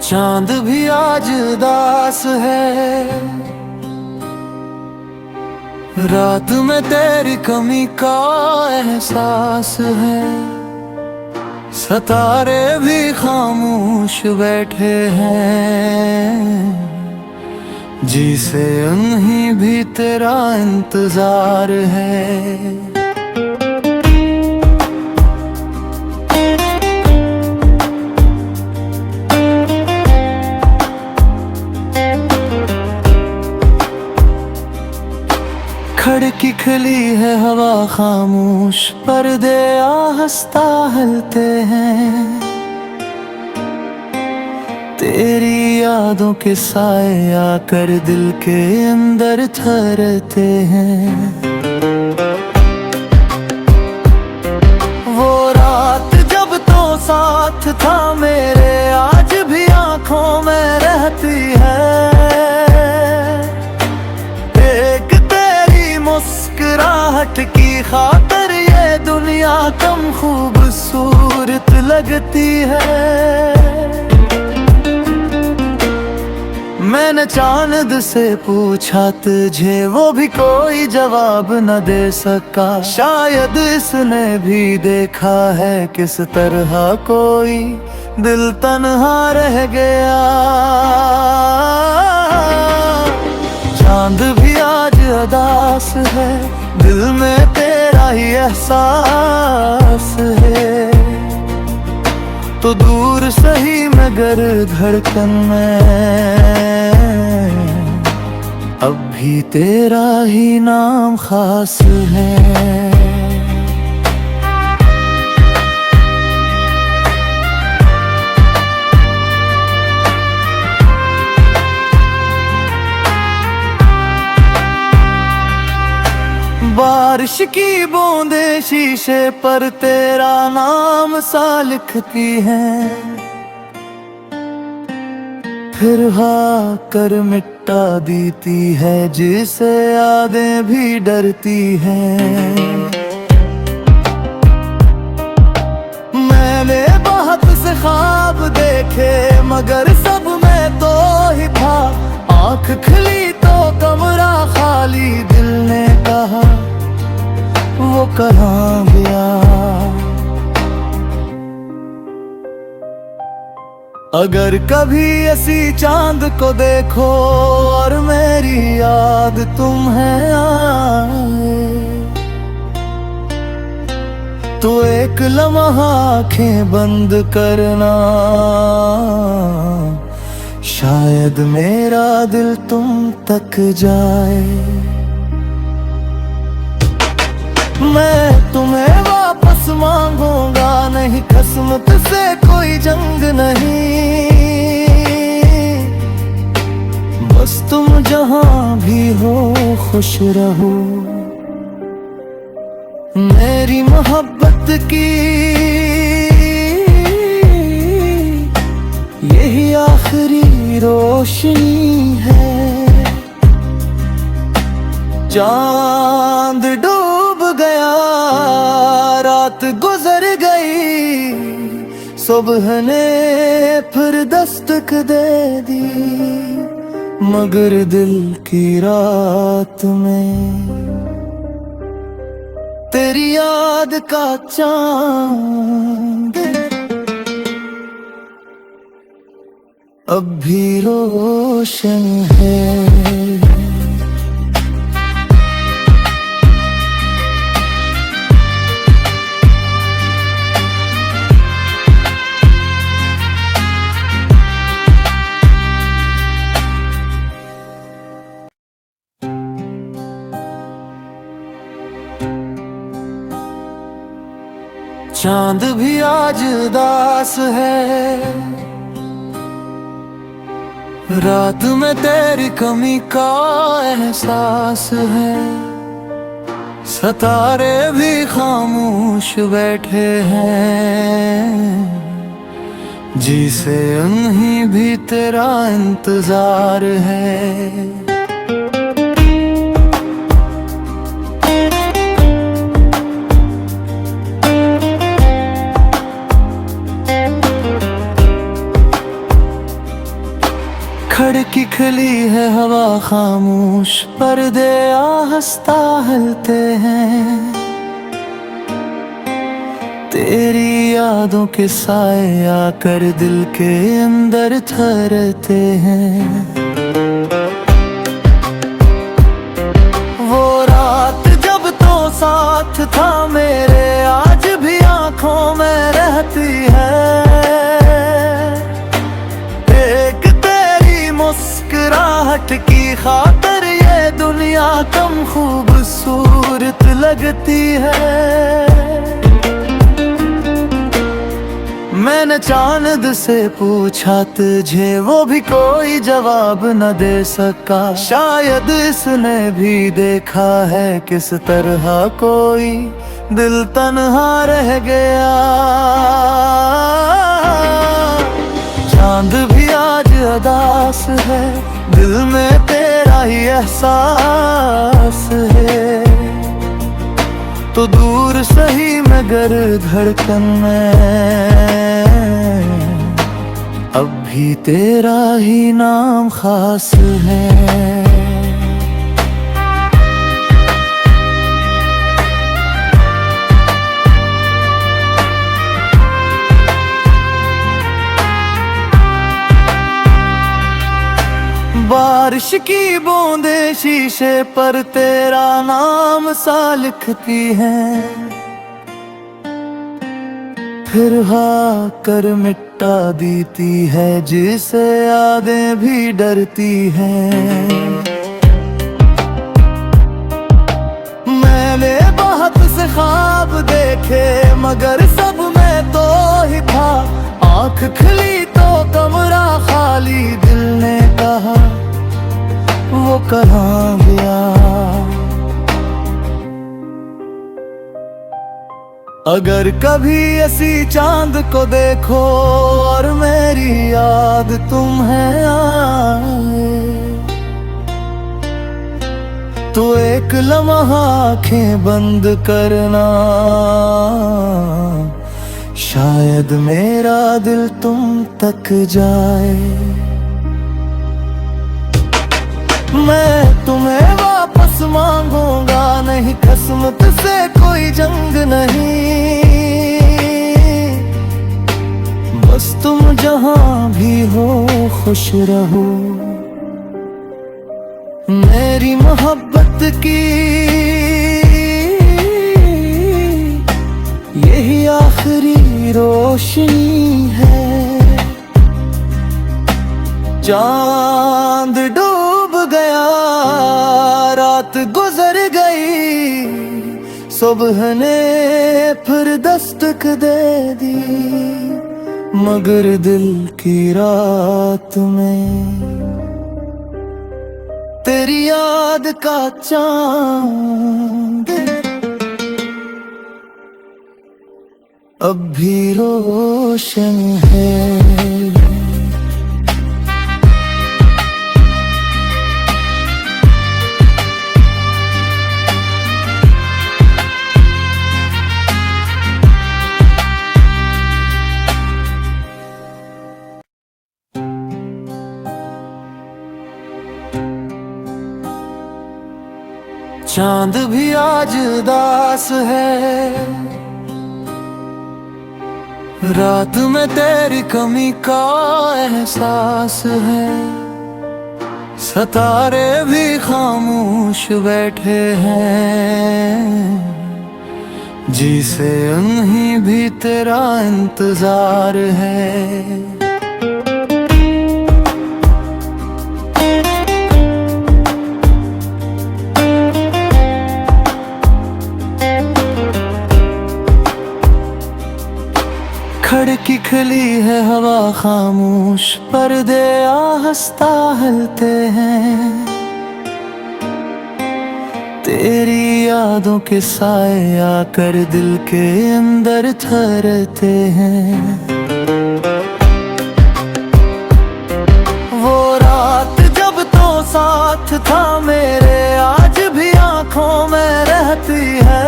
चांद भी आज उदास है, रात में तेरी कमी का एहसास है। सितारे भी खामोश बैठे हैं, जिसे उन्हीं भी तेरा इंतजार है। खिड़की खुली है, हवा खामोश, पर्दे आहिस्ता हिलते हैं। तेरी यादों के साए आकर दिल के अंदर ठहरते हैं। वो रात जब तो साथ था मेरे, आज भी आंखों में रहती है। मुस्कुराहट की खातिर ये दुनिया कम खूबसूरत लगती है। मैंने चांद से पूछा तुझे, वो भी कोई जवाब न दे सका। शायद इसने भी देखा है किस तरह कोई दिल तन्हा रह गया। चांद भी आज उदास है, दिल में तेरा ही एहसास है। तो दूर सही मगर धड़कन में अब भी तेरा ही नाम खास है। बारिश की बूंदें शीशे पर तेरा नाम सा लिखती हैं, फिर कर मिटा देती है जिसे यादें भी डरती हैं। मैंने बहुत से ख्वाब देखे मगर सब में तो ही था। आँख खुली तो कमरा खाली, दिल ने कहा वो कहाँ गया। अगर कभी ऐसी चांद को देखो और मेरी याद तुम्हें आए, तो एक लम्हा आंखें बंद करना। शायद मेरा दिल तुम तक जाए। मैं तुम्हें वापस मांगूंगा नहीं, किस्मत से कोई जंग नहीं। बस तुम जहां भी हो खुश रहो। मेरी मोहब्बत की यही आखिरी रोशनी है। चांद डूब गया, रात गुजर गई, सुबह ने फिर दस्तक दे दी। मगर दिल की रात में तेरी याद का चांद अब भी रोशन है। चांद भी आज उदास है, रात में तेरी कमी का एहसास है। सितारे भी खामोश बैठे हैं, जिसे उन्हीं भी तेरा इंतजार है। खामोश पर्दे आहस्ता हलते हैं, तेरी यादों के साए आकर दिल के अंदर ठहरते हैं। वो रात जब तो साथ था मेरे, आज भी आंखों में रहती है। एक तेरी मुस्कुराहट की खातिर ये दुनिया कम खूबसूरत लगती है। मैंने चांद से पूछा तुझे, वो भी कोई जवाब न दे सका। शायद इसने भी देखा है किस तरह कोई दिल तन्हा रह गया। चांद भी आज उदास है, दिल में तेरा ही एहसास है। तो दूर सही मगर धड़कन में अब भी तेरा ही नाम खास है। बारिश की बूंदें शीशे पर तेरा नाम सा लिखती हैं, फिर हाँ कर मिटा देती है जिसे यादें भी डरती हैं। मैंने बहुत से ख्वाब देखे मगर सब में तो ही था। आँख खुली तो कमरा खाली, दिल ने कहा वो कहाँ गया। अगर कभी ऐसी चांद को देखो और मेरी याद तुम्हें आए, तो एक लम्हा आंखें बंद करना, शायद मेरा दिल तुम तक जाए। मैं तुम्हें वापस मांगूंगा नहीं, किस्मत से कोई जंग नहीं। बस तुम जहां भी हो खुश रहो। मेरी मोहब्बत की यही आखिरी रोशनी है। चांद डूब गया, रात गुजर गई, सुबह ने फिर दस्तक दे दी। मगर दिल की रात में तेरी याद का चांद अब भी रोशन है। चांद भी आज उदास है, रात में तेरी कमी का एहसास है। सितारे भी खामोश बैठे हैं, जिसे उन्हीं भी तेरा इंतजार है। खिड़की खुली है हवा खामोश, पर्दे आहस्ता हलते हैं। तेरी यादों के साए आकर दिल के अंदर ठहरते हैं। वो रात जब तो साथ था मेरे, आज भी आंखों में रहती है।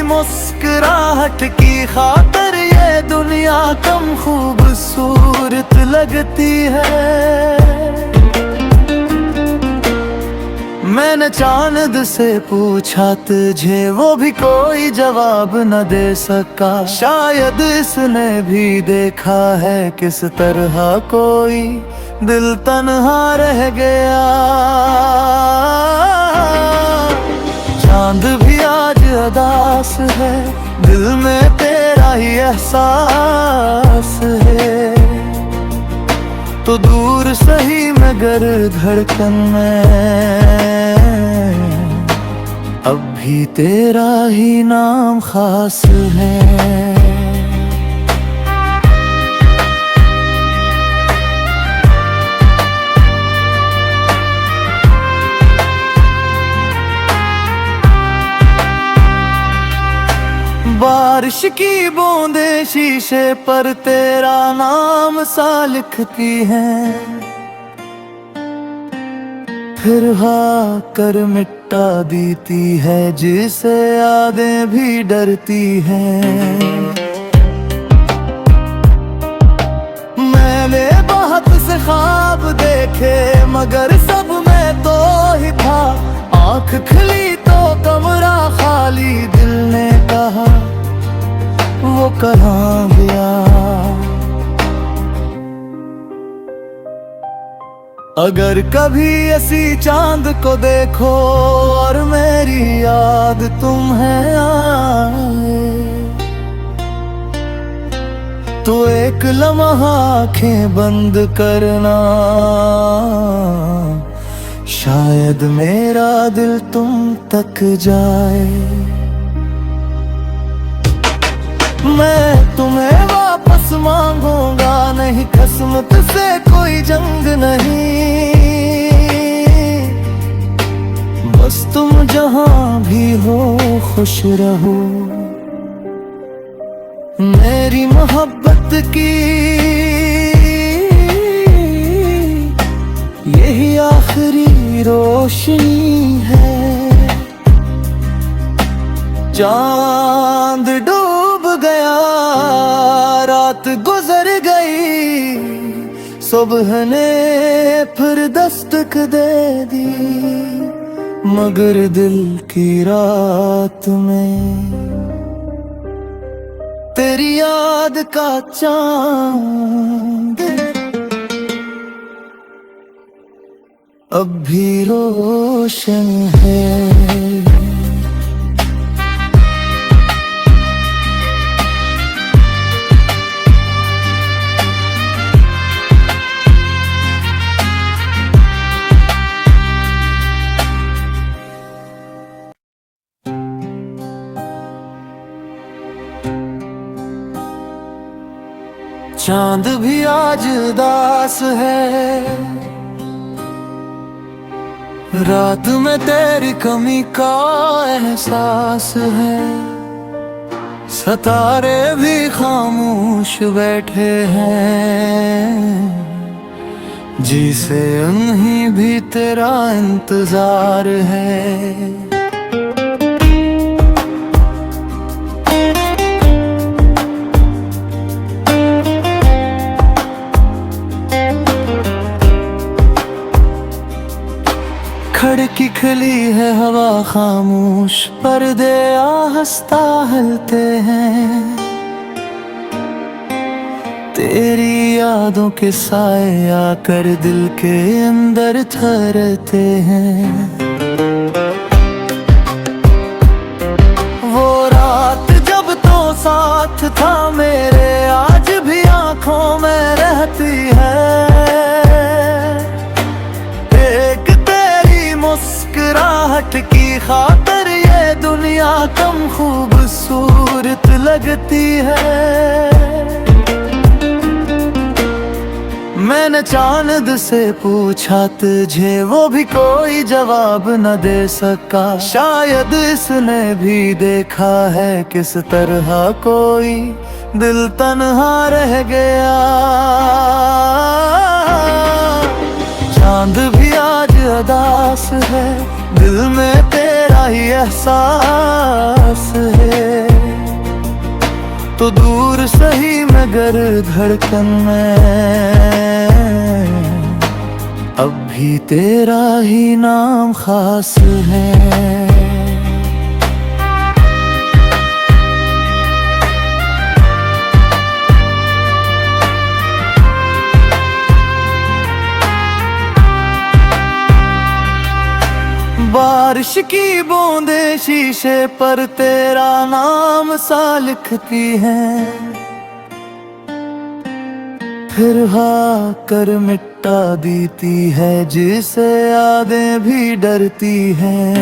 मुस्कुराहट की खातिर ये दुनिया कम खूबसूरत लगती है। मैंने चांद से पूछा तुझे, वो भी कोई जवाब न दे सका। शायद इसने भी देखा है किस तरह कोई दिल तन्हा रह गया। चांद भी आज उदास है, दिल में तेरा ही एहसास है। तो दूर सही मगर धड़कन में अब भी तेरा ही नाम खास है। बारिश की बूंदें शीशे पर तेरा नाम सा लिखती हैं, फिर हाँ कर मिटा देती है जिसे यादें भी डरती हैं। मैंने बहुत से ख्वाब देखे मगर सब में तो ही था। आँख खुली तो कमरा खाली, दिल ने कहा वो कहाँ गया। अगर कभी ऐसी चांद को देखो और मेरी याद तुम्हें आए, तो एक लम्हा आँखें बंद करना, शायद मेरा दिल तुम तक जाए। मैं तुम्हें वापस मांगूंगा नहीं, किस्मत से कोई जंग नहीं। बस तुम जहां भी हो खुश रहो। मेरी मोहब्बत की यही आखिरी रोशनी है। चांद डूब गया, रात गुजर गई, सुबह ने फिर दस्तक दे दी। मगर दिल की रात में तेरी याद का चांद अब भी रोशन है। चांद भी आज उदास है, रात में तेरी कमी का एहसास है। सितारे भी खामोश बैठे हैं, जिसे उन्हीं भी तेरा इंतजार है। खिड़की खुली है, हवा खामोश, पर्दे आहिस्ता हिलते हैं। तेरी यादों के साए आकर दिल के अंदर ठहरते हैं। वो रात जब तो साथ था मेरे, आज भी आंखों में रहती है। मुस्कुराहट की खातिर ये दुनिया कम खूबसूरत लगती है। मैंने चांद से पूछा तुझे, वो भी कोई जवाब न दे सका। शायद इसने भी देखा है किस तरह कोई दिल तन्हा रह गया। चांद भी आज उदास है, दिल में तेरा ही एहसास है। तो तो दूर सही मगर धड़कन में अब भी तेरा ही नाम खास है। बारिश की बूंदे शीशे पर तेरा नाम सा लिखती हैं, फिर हाँ कर मिटा देती है जिसे यादें भी डरती हैं।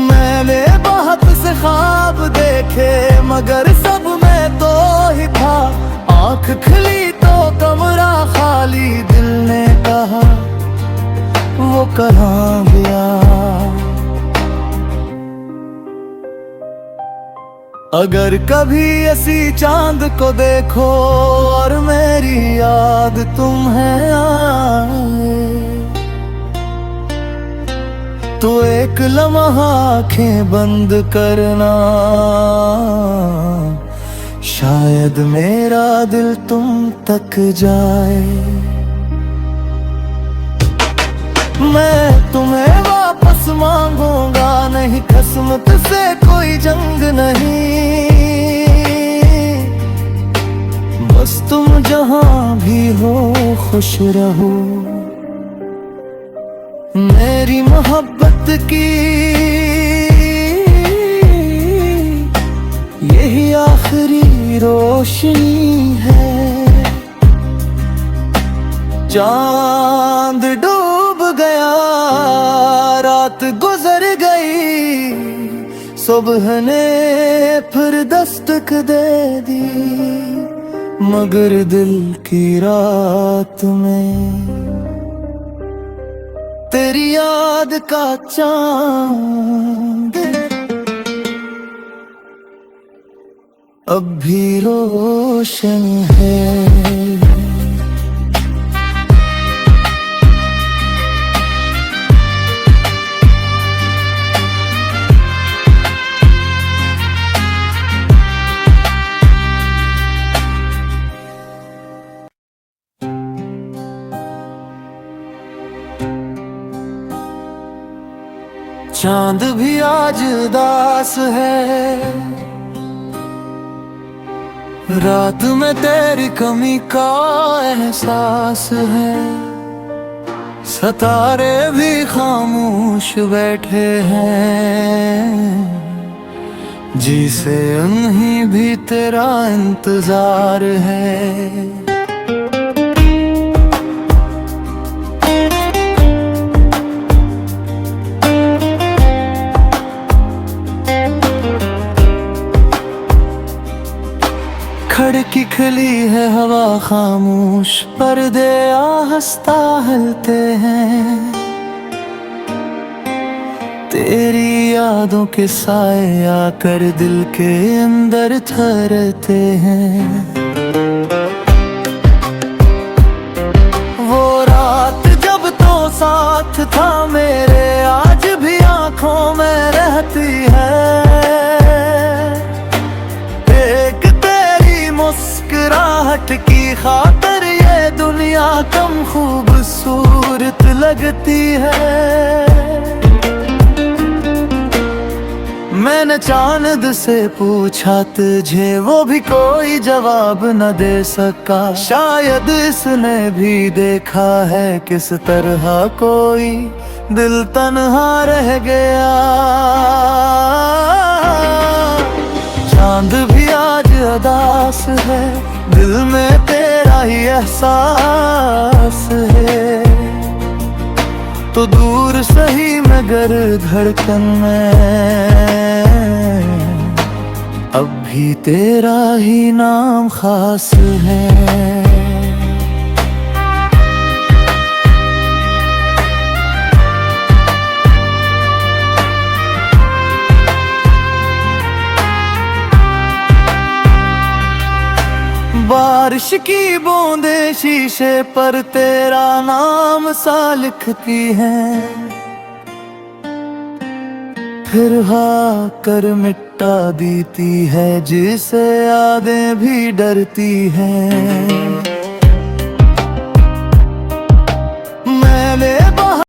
मैंने बहुत से ख्वाब देखे मगर सब में तो ही था, आँख खुली तो कमरा खाली, दिल ने कहा वो कहाँ गया। अगर कभी ऐसी चांद को देखो और मेरी याद तुम्हें आए, तो एक लम्हा आंखें बंद करना, शायद मेरा दिल तुम तक जाए। मैं तुम्हें वापस मांगूंगा नहीं, किस्मत से कोई जंग नहीं, बस तुम जहां भी हो खुश रहो। मेरी मोहब्बत की यही आखिरी रोशनी है। चांद डूब गया, रात गुजर गई, सुबह ने फिर दस्तक दे दी, मगर दिल की रात में तेरी याद का चांद अब भी रोशन है। चांद भी आज उदास है, रात में तेरी कमी का एहसास है। सितारे भी खामोश बैठे हैं, जिसे उन्हीं भी तेरा इंतजार है। खिड़की खुली है, हवा खामोश, पर्दे आहिस्ता हिलते हैं। तेरी यादों के साए आकर दिल के अंदर ठहरते हैं। वो रात जब तो साथ था मेरे, आज भी आंखों में रहती है। मुस्कुराहट की खातिर ये दुनिया कम खूबसूरत लगती है। मैंने चांद से पूछा तुझे, वो भी कोई जवाब न दे सका। शायद इसने भी देखा है किस तरह कोई दिल तन्हा रह गया। चांद भी आज उदास है, दिल में तेरा ही एहसास है। तो दूर सही मगर धड़कन में अब भी तेरा ही नाम खास है। बारिश की बूंदे शीशे पर तेरा नाम सा लिखती हैं, फिर हाँ कर मिटा देती है जिसे यादें भी डरती हैं।